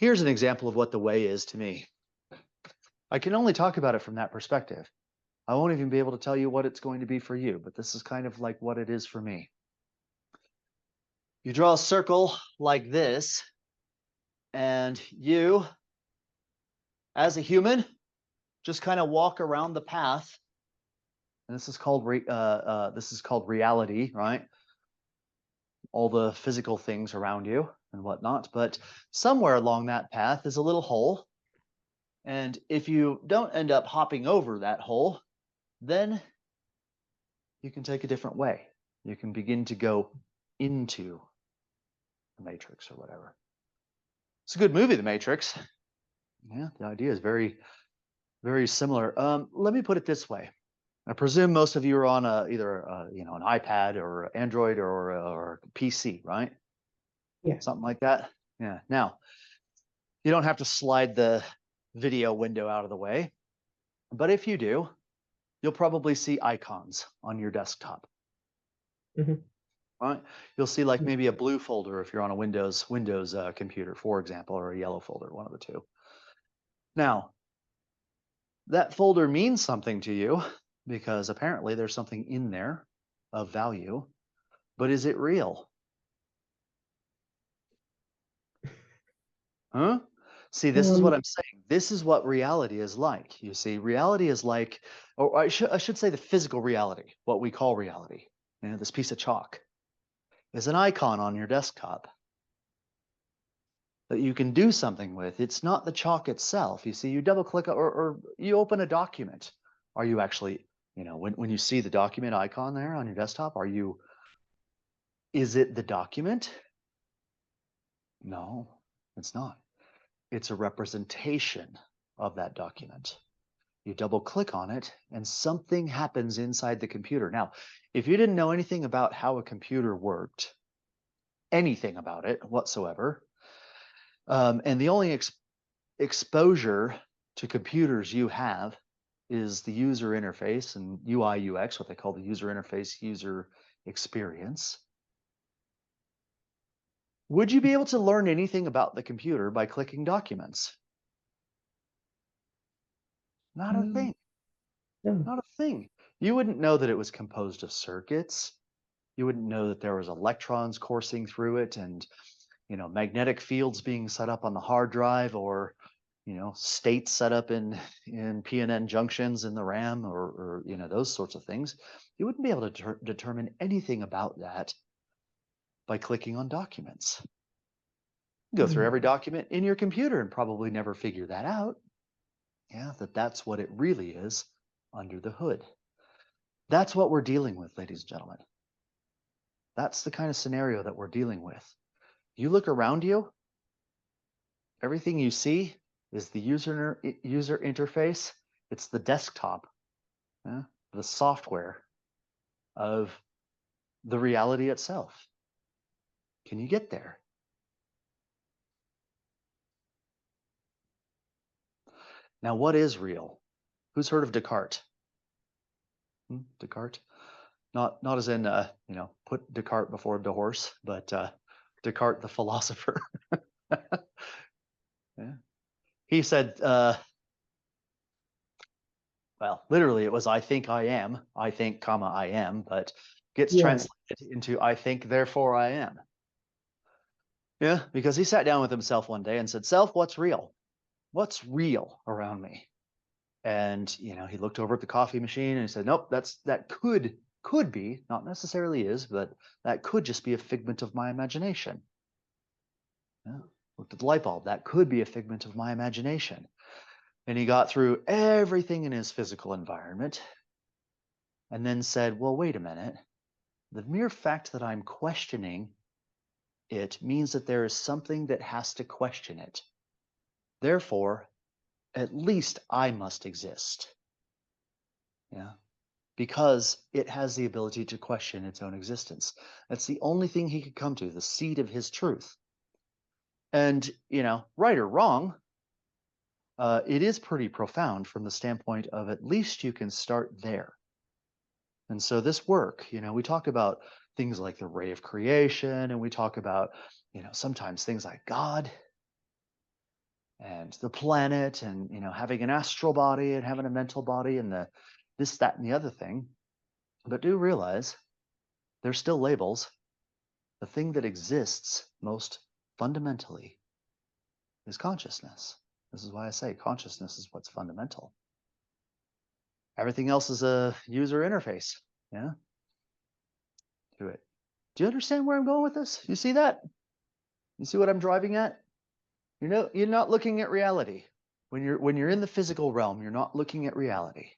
Here's an example of what the way is to me. I can only talk about it from that perspective. I won't even be able to tell you what it's going to be for you, but this is kind of like what it is for me. You draw a circle like this, and you, as a human, just kind of walk around the path. And this is called reality, right? All the physical things around you and whatnot. But somewhere along that path is a little hole. And if you don't end up hopping over that hole, then you can take a different way. You can begin to go into the Matrix or whatever. It's a good movie, The Matrix. Yeah, the idea is very, very similar. Let me put it this way. I presume most of you are on either an iPad or Android or PC, right? Yeah. Something like that. Yeah. Now, you don't have to slide the video window out of the way, but if you do, you'll probably see icons on your desktop. Hmm. Right? You'll see like maybe a blue folder if you're on a Windows computer, for example, or a yellow folder, one of the two. Now, that folder means something to you because apparently there's something in there of value, but is it real? Huh? See, this is what Um, I'm saying. This is what reality is like. You see, reality is like, or I should say the physical reality, what we call reality. This piece of chalk is an icon on your desktop that you can do something with. It's not the chalk itself. You see, you double click or you open a document. Are you actually, when you see the document icon there on your desktop, is it the document? No, it's not. It's a representation of that document. You double click on it and something happens inside the computer. Now, if you didn't know anything about how a computer worked, anything about it whatsoever, and the only exposure to computers you have is the user interface and UI UX, what they call the user interface user experience. Would you be able to learn anything about the computer by clicking documents? Not a thing. no. Not a thing. You wouldn't know that it was composed of circuits. You wouldn't know that there was electrons coursing through it and, magnetic fields being set up on the hard drive or, states set up in PNN junctions in the RAM or those sorts of things. You wouldn't be able to determine anything about that by clicking on documents. Go through Hmm. every document in your computer and probably never figure that out. Yeah, that's what it really is under the hood. That's what we're dealing with, ladies and gentlemen. That's the kind of scenario that we're dealing with. You look around you, everything you see is the user interface. It's the desktop, the software of the reality itself. Can you get there? Now, what is real? Who's heard of Descartes? Descartes? Not as in put Descartes before the horse, but Descartes the philosopher. Yeah. He said, well, literally it was I think I am, I think, comma, I am, but gets Yeah. translated into I think, therefore I am. Yeah, because he sat down with himself one day and said, Self, what's real? What's real around me? And he looked over at the coffee machine and he said, Nope, that could be, not necessarily is, but that could just be a figment of my imagination. Yeah. Looked at the light bulb, that could be a figment of my imagination. And he got through everything in his physical environment and then said, Well, wait a minute. The mere fact that I'm questioning it means that there is something that has to question it. Therefore, at least I must exist. Yeah. Because it has the ability to question its own existence. That's the only thing he could come to, the seed of his truth. And, right or wrong, it is pretty profound from the standpoint of at least you can start there. And so this work, we talk about things like the ray of creation, and we talk about, sometimes things like God. and the planet, and having an astral body and having a mental body, and the this, that, and the other thing. But do realize they're still labels. The thing that exists most fundamentally is consciousness. This is why I say consciousness is what's fundamental. Everything else is a user interface, yeah, to it. Do you understand where I'm going with this? You see that? You see what I'm driving at? You're not looking at reality. When you're in the physical realm, you're not looking at reality.